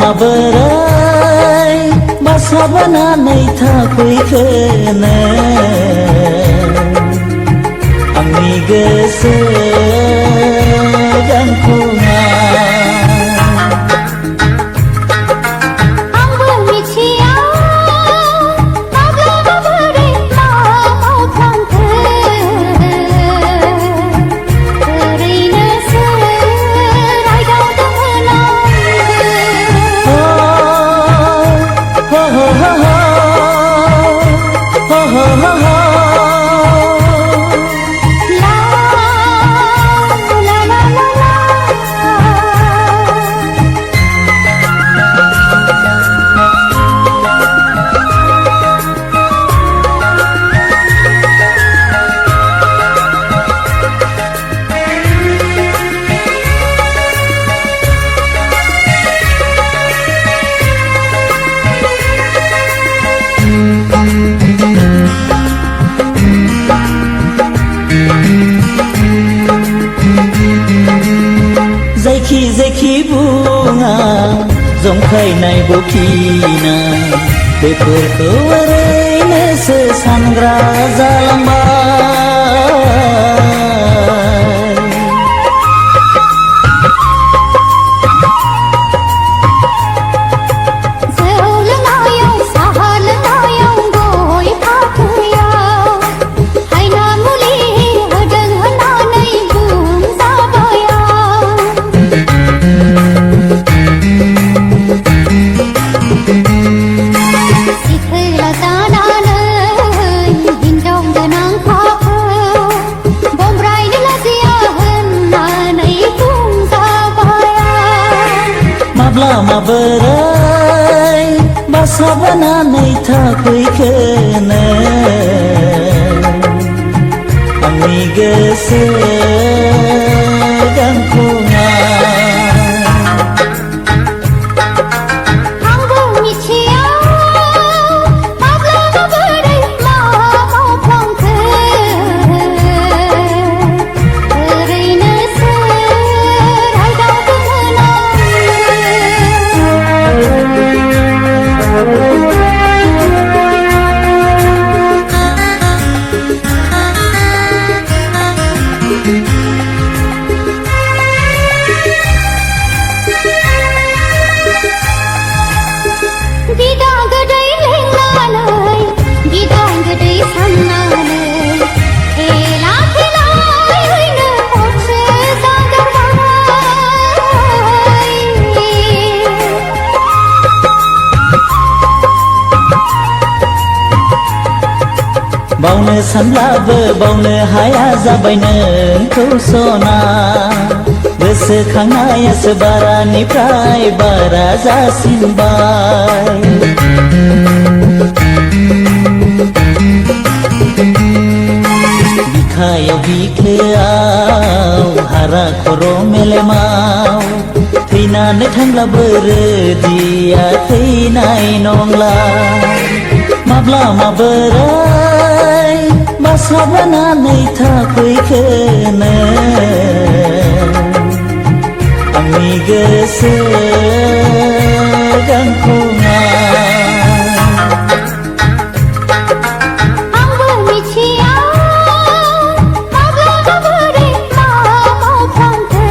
माबोरै बासा बोनानै थाफैखोनो आंनि गोसो गांखङा आंबो मिथिया माब्ला माबोरै लामाव थांखो ओरैनोसो रायदावदोंमोन आंबो जायखि जायखि बुङा जंखायनाय बखिनाय बेफोरखौ ओरैनोसो सानग्रा जालांबाय जौ लोंनायाव साहा लोंनायाव गय फाथैयाव हायना मुलि होदों होननानै बुंजाबाय सिखोला जानानै हिनजाव गोनांखाखौ बमब्रायनो लाजिया होननानै बुंजाबाय माब्ला माबोरै बासा बोनानै थाफैखोनो आंनि गोसो गांखङा आंबो मिथिया माब्ला माबोरै लामाव थांखो ओरैनोसो रायदावदोंमोन बिदा गोदै लिंनानै बिदा गोदै साननानै थेला थेलायैनो हरसे जागारबाय बावनो सानब्लाबो बावनो हाया जाबाय नोंखौ सना गोसोखांनायासो बारानिफ्राय बारा जासिनबाय बिखायाव बिखोआव हारा खर' मेलेमाव थैनानै थांब्लाबो रोदिया थैनाय नंला माब्ला माबोरै बासा बोनानै थाफैखोनो आंनि गोसो गांखङा आंबो मिथिया माब्ला माबोरै लामाव थांखो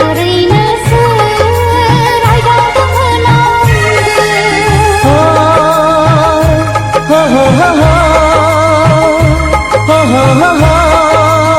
ओरैनोसो रायदावदोंमोन आंबो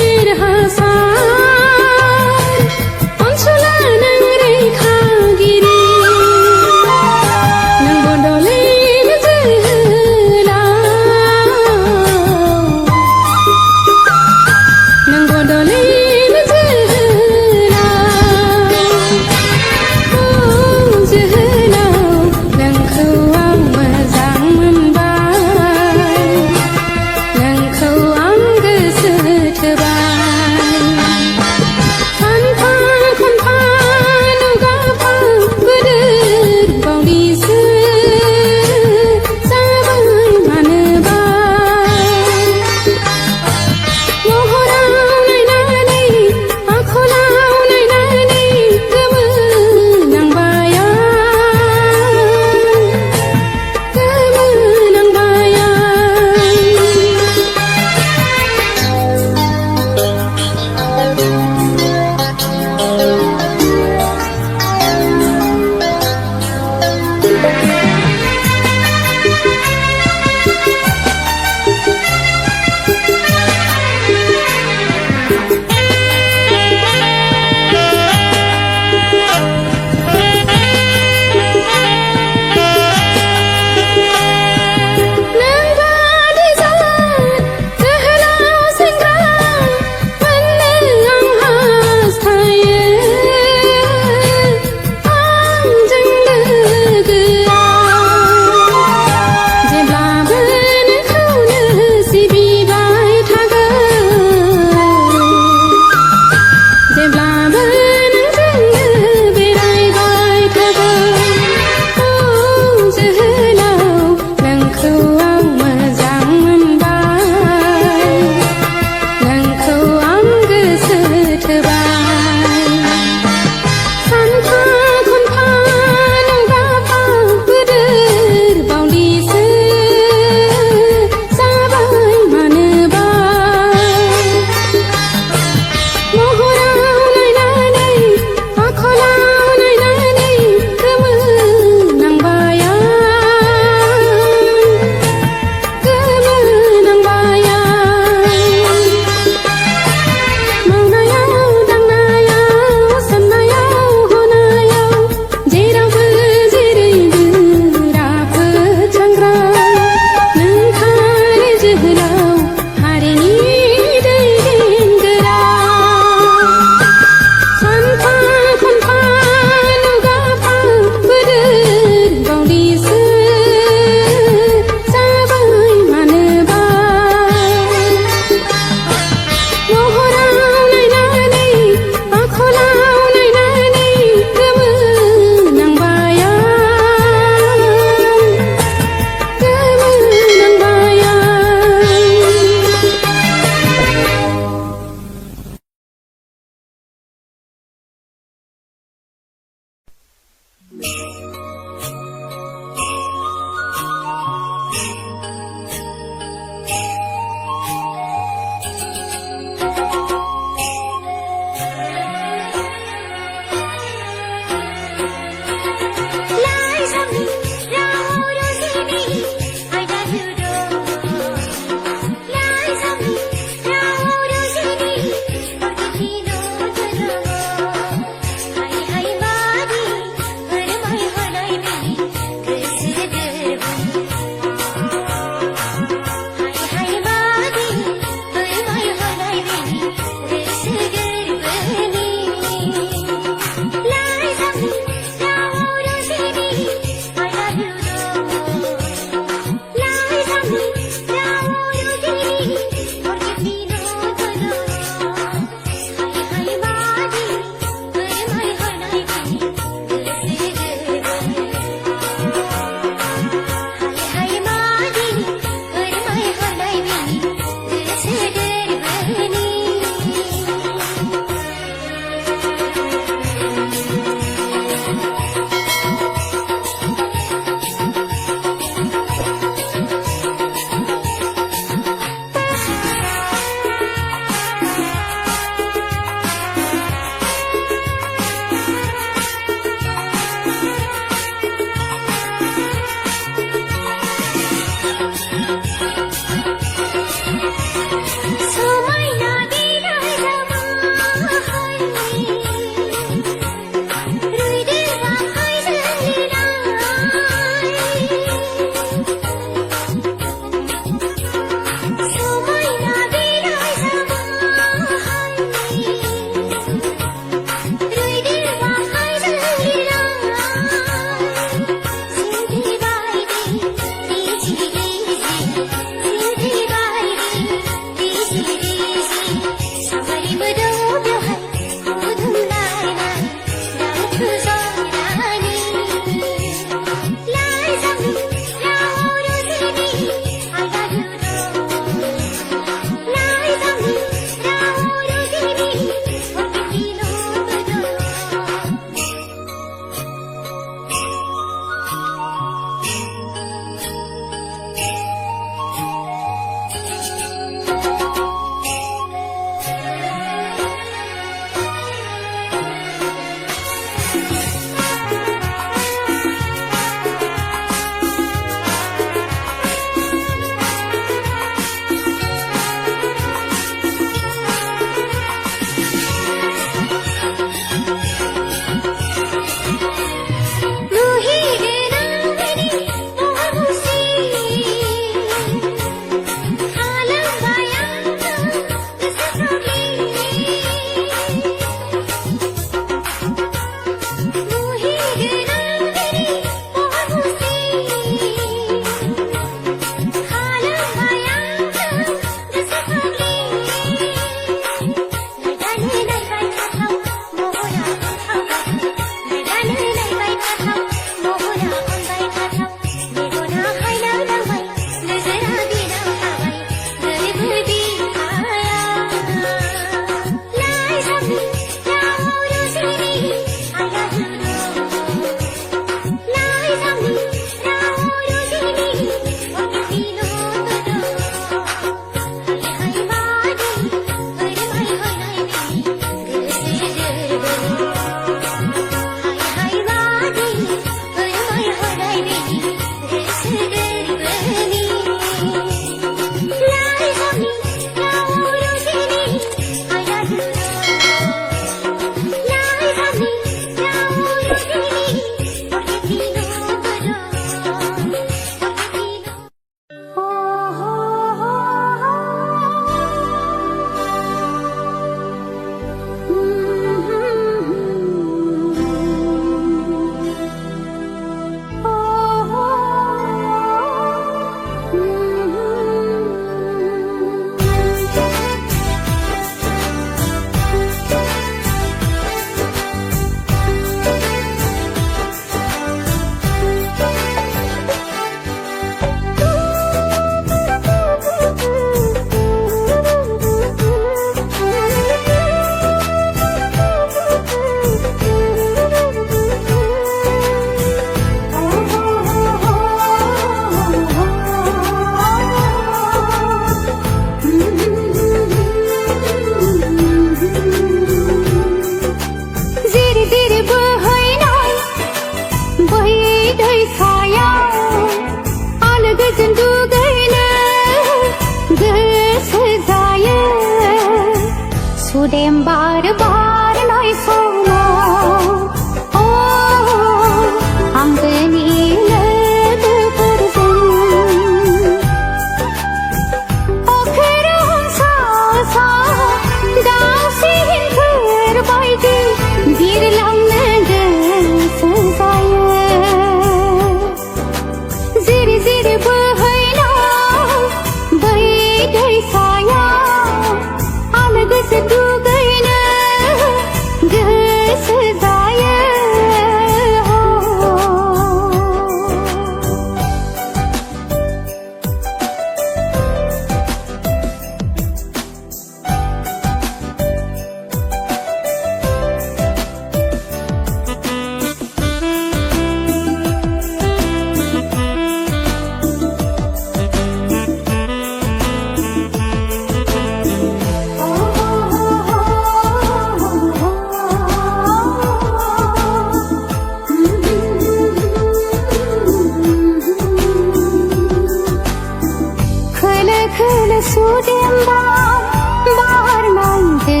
खोलो सुदेम बार नायदो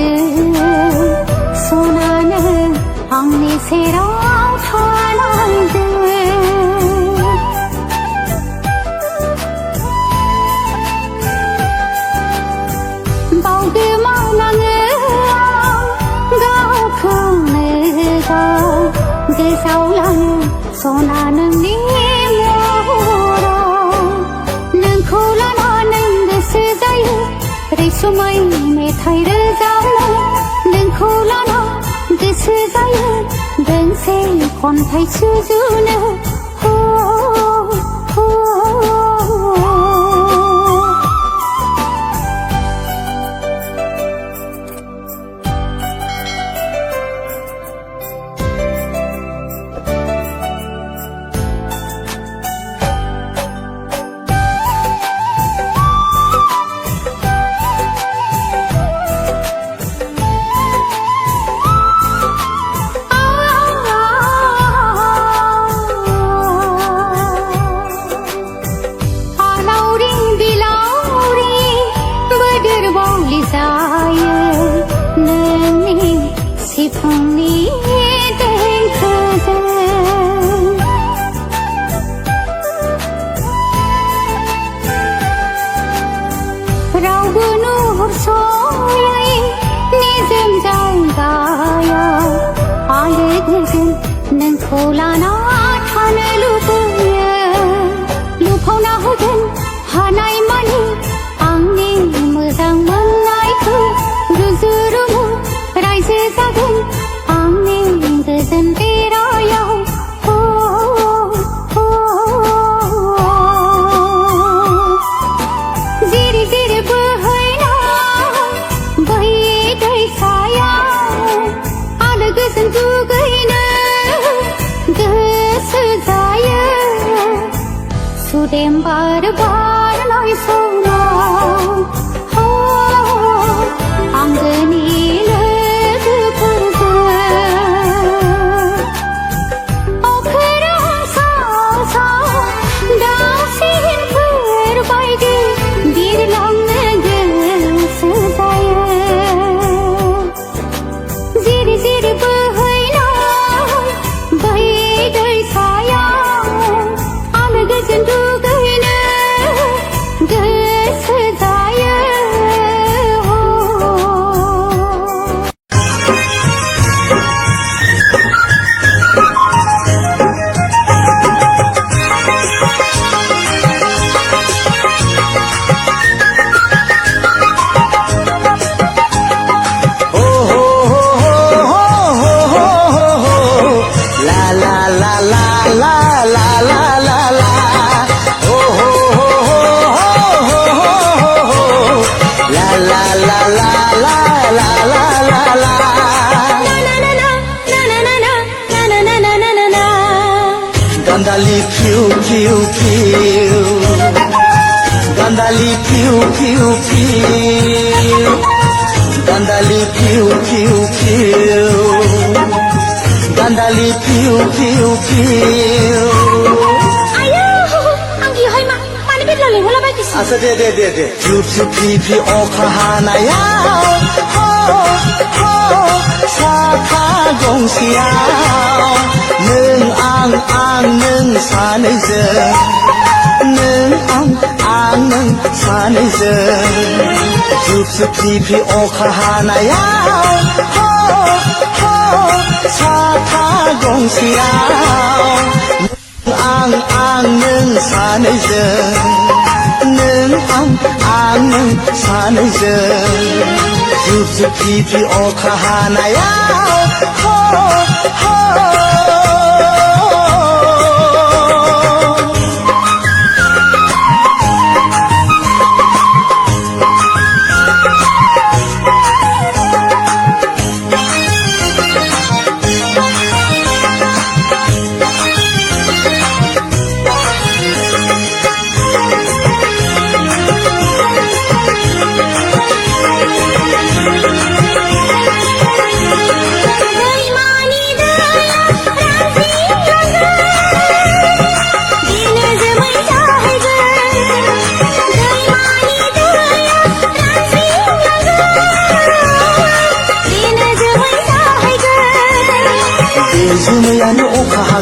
सनानो आंनि सेराव थानायदो बावगोमालाङो गावखौनो गाव गोजावलाङो सना नोंनि महराव नोंखौ लानानै गोसो जायो रैसुमै मेथाइ रोजाबनो नोंखौ लाना गोसो जायो दोंसे खन्थाइ सुजुनो सिफुंनि देंखोजों रावबो नुहुरस'यै निजोम जायगायाव आलो गोजोन नोंखौ लाना थानो लुबैयो लुफावना होगोन हानायमानि आंनि मोजां मोननायखौ रुजु रुमु रायजो जागोन आंनि गोजोन देरायाव जिरि जिरि बोहैनाय बै दैसायाव आलो गोजोन दुगैनो गोसो जायो सुदेम बार बारनाय समाव आंगोनि Gandali piu piu piu Gandali piu piu piu Gandali piu piu piu Gandali piu piu piu Ayo, anggi hoy mana bet lo lewala ba kisi Asa de Piu piu piu piu okahana ho Saka gongsiao Neng ang neng sanayzeng Neng ang neng sanayzeng Piu piu piu piu okahana ho Saka gongsiao Neng ang neng sanayzeng Neng ang neng sanayzeng Piu piu piu piu okahana ho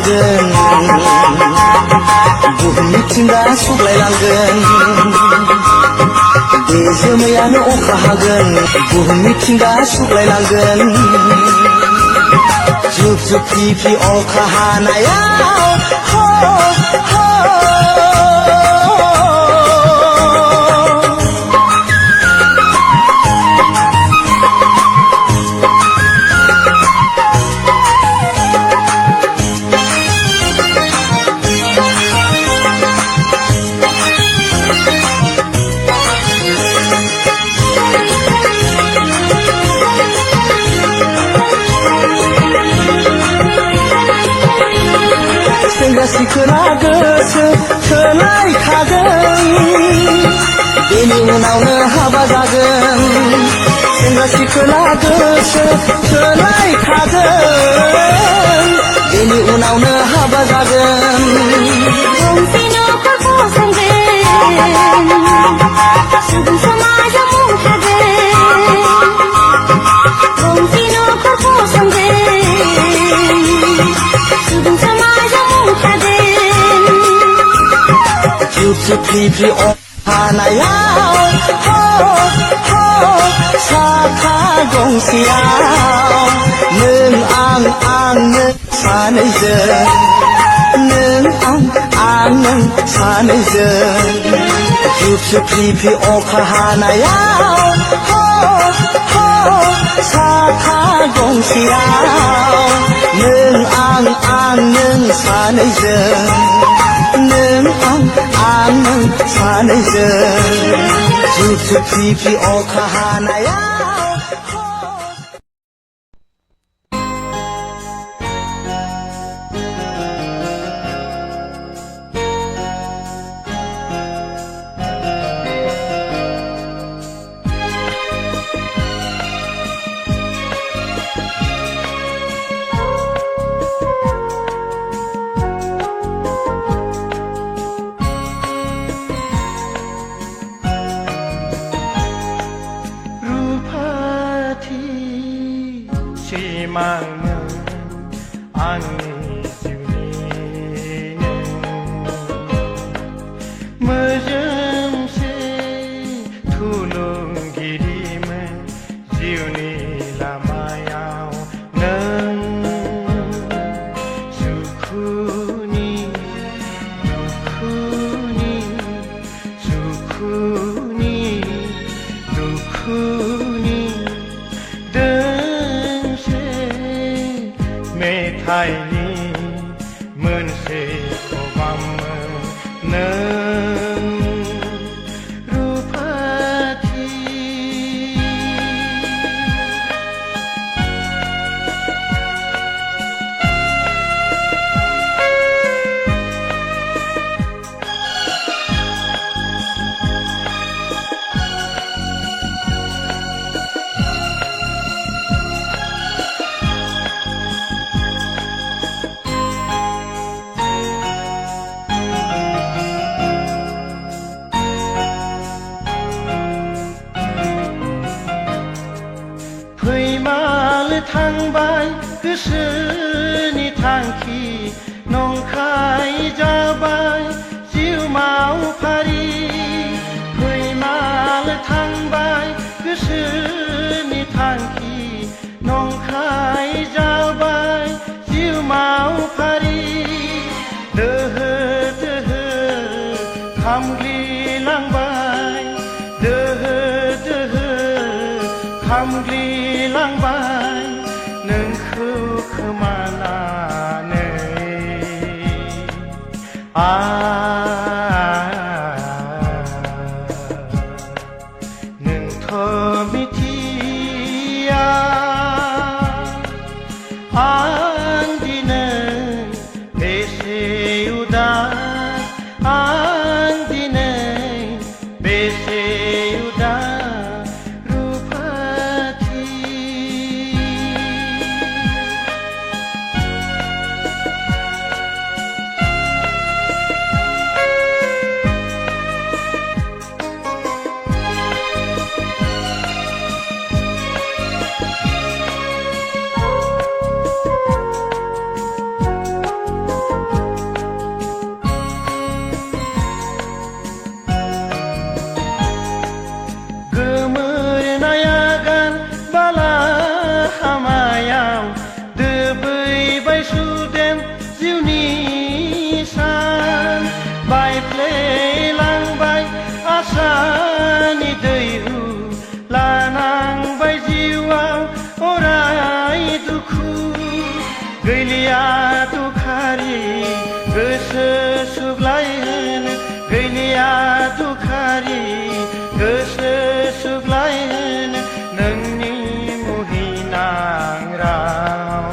हागोन बुहुम मिथिंगा सुग्लायलांगोन बे जोमैयानो अखा हागोन बुहुम मिथिंगा सुग्लायलांगोन जुब जुब फ्रि फ्रि अखा हानायाव सेंग्रा सिख्ला गोसो थोलायखागोन बेनि उनावनो हाबा जागोन सेंग्रा सिख्ला गोसो थोलायखागोन बेनि उनावनो हाबा जागोन गंसे न'खर फसंगोन सुबुं समाजा मुं थागोन गंसे न'खर फसंगोन सुबुं समाजा मुं थागोन जुब जुब फ्रि फ्रि अखा हानायाव साथा गंसेयाव नों आंनो सानैजों नों आं सानैजों जुब जुब फ्रि फ्रि अखा हानायाव साथा गंसेयाव नों आं सानैजों नों आं सानैजों जुब जुब फ्रि फ्रि अखा हानायाव सिमांमोन आंनि जिउनिनो मोजोमसे थुलुंगिरिमोन जिउनि लामायाव नों सुखुनि दुखुनि मेथाइनि मोनसे खबाममोन नों रुफाथि फैमाल थांबाय गोसोनि थांखि नंखाय जाबाय जिउमाव फारि फैमाल थांबाय गोसोनि थांखि नंखाय जाबाय जिउमाव फारि दोहोर दोहोर खामग्लिलांबाय दोहोर दोहोर खामग्लिलांबाय नोंखौ खोमानानै नोंथ' मिथिया आं दिनै बेसे उदास आं दिनै बेसे उदास रुफाथि गैलिया दुखारि गोसो सुग्लायहोनो गैलिया दुखारि गोसो सुग्लायहोनो नोंनि मुहिनां राव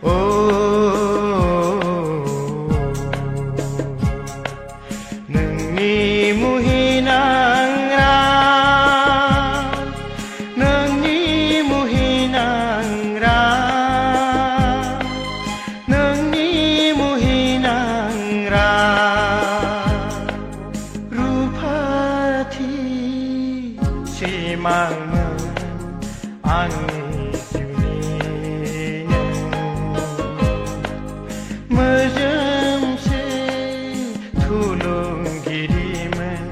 ओ नोंनि मुहिनां राव नोंनि मुहिनां राव नोंनि मुहिनां राव रुफाथि सिमांमोन आंनि जिउनिनो मोजोमसे थुलुंगिरिमोन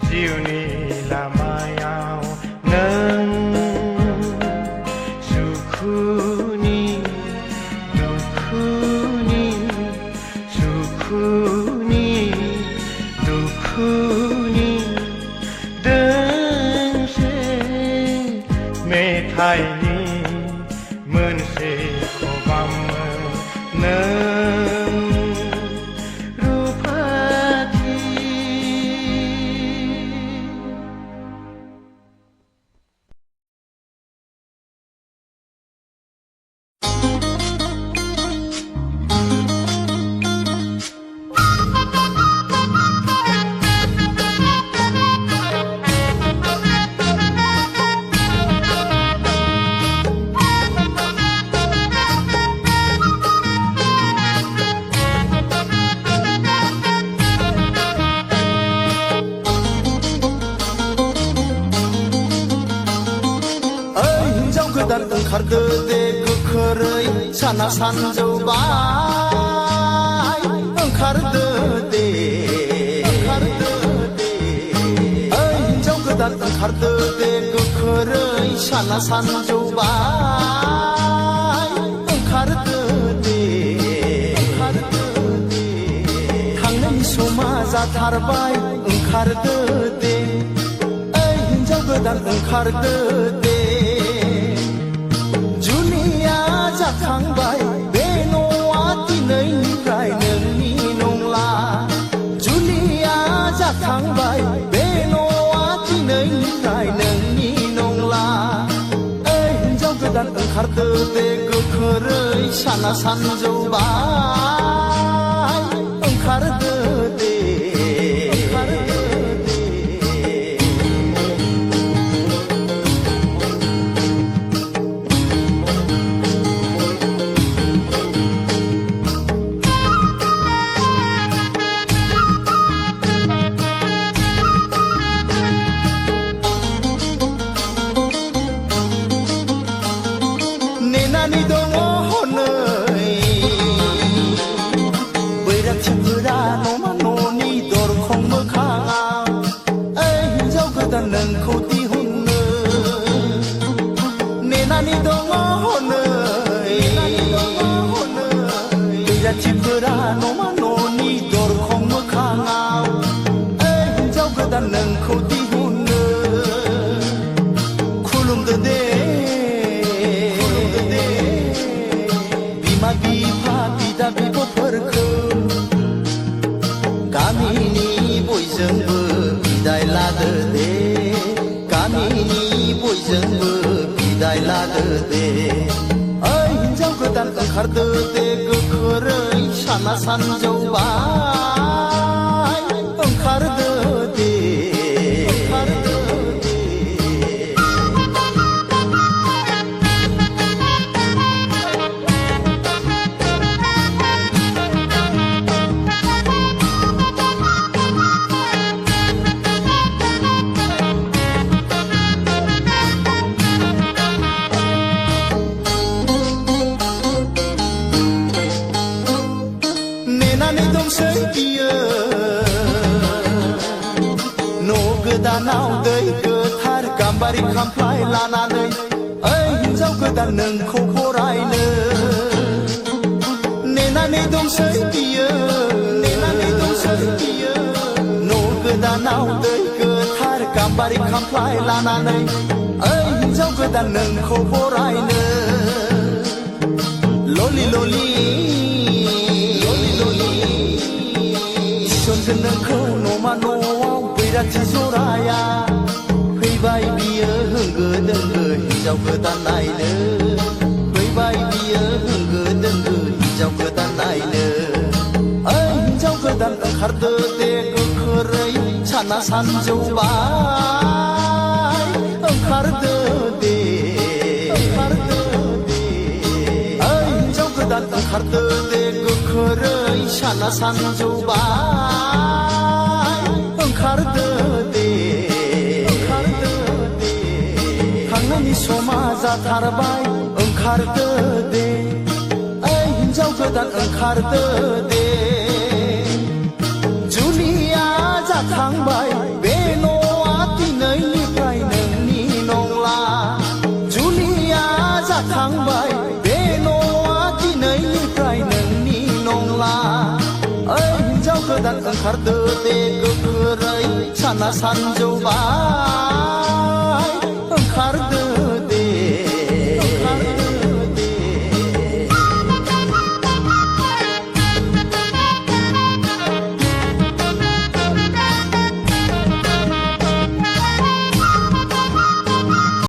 जिउनि लामायाव नों सुखुनि दुखुनि सुखुनि दुखुनि दोंसे मेथाइनि मोनसे खबाममोन नों रुफाथि गोदान ओंखारदो दे गोख्रै साना सानजौबाय ओंखारदो दे ओइ हिनजाव गोदान ओंखारदो दे गोख्रै साना सानजौबाय ओंखारदो दे थांनायनि समा जाथारबाय ओंखारदो दे ओइ हिनजाव गोदान ओंखारदो दे जाखांबाय बे न'आ दिनैनिफ्राय नोंनि नंला जुलिया जाखांबाय बे न'आ दिनैनिफ्राय नोंनि नंला ओइ हिनजाव गोदान ओंखारदो दे गोख्रै साना सानजौबाय ओंखारदो दे नेनानै दङ हनै बैराथिफोरा न'मा न'नि दरखं मोखाङाव ओइ हिनजाव गोदान नोंखौ दिहुननो नेनानै दङ हनै बैराथिफोरा न'मा न'नि दरखं मोखाङाव ओइ हिनजाव गोदान नोंखौ दिहुननो खुलुमदो दे बिमा बिफा बिदा बिब'फोरखौ गामिनि बयजोंबो बिदाय लादो दे गामिनि बयजोंबो बिदाय लादो दे ओइ हिनजाव गोदान ओंखारदो दे गोख्रै साना सानजौबाय ओंखारदो दे नेनानै दंसै बियो न' गोदानाव दै गोथार गाम्बारि खामफ्लाय लानानै ओइ हिनजाव गोदान नोंखौ बरायनो नेनानै दंसै बियो न' गोदानाव दै गोथार गाम्बारि खामफ्लाय लानानै ओइ हिनजाव गोदान नोंखौ बरायनो ललि ललि थिसनगोन नोंखौ न'मा न'आव बैराथि जराया फैबाय बियो होंगो दोंगो हिन्जाव गोदान नायनो फैबाय बियो होंगो दोंगो हिन्जाव गोदान नायनो ओइ हिन्जाव गोदान ओंखारदो दे गोख्रै साना सानजौबाय ओंखारदो दे ओइ हिन्जाव गोदान ओंखारदो दे गोख्रै साना सानजौबाय ओंखारदो दे थांनायनि समा जाथारबाय ओंखारदो दे ओइ हिन्जाव गोदान ओंखारदो दे जुलिया जाखांबाय बे न'आ दिनैनिफ्राय नोंनि नंला जुलिया जाखांबाय बे न'आ दिनैनिफ्राय नोंनि नंला ओइ हिन्जाव गोदान ओंखारदो दे गोख्रै साना सानजौबाय ओंखारदो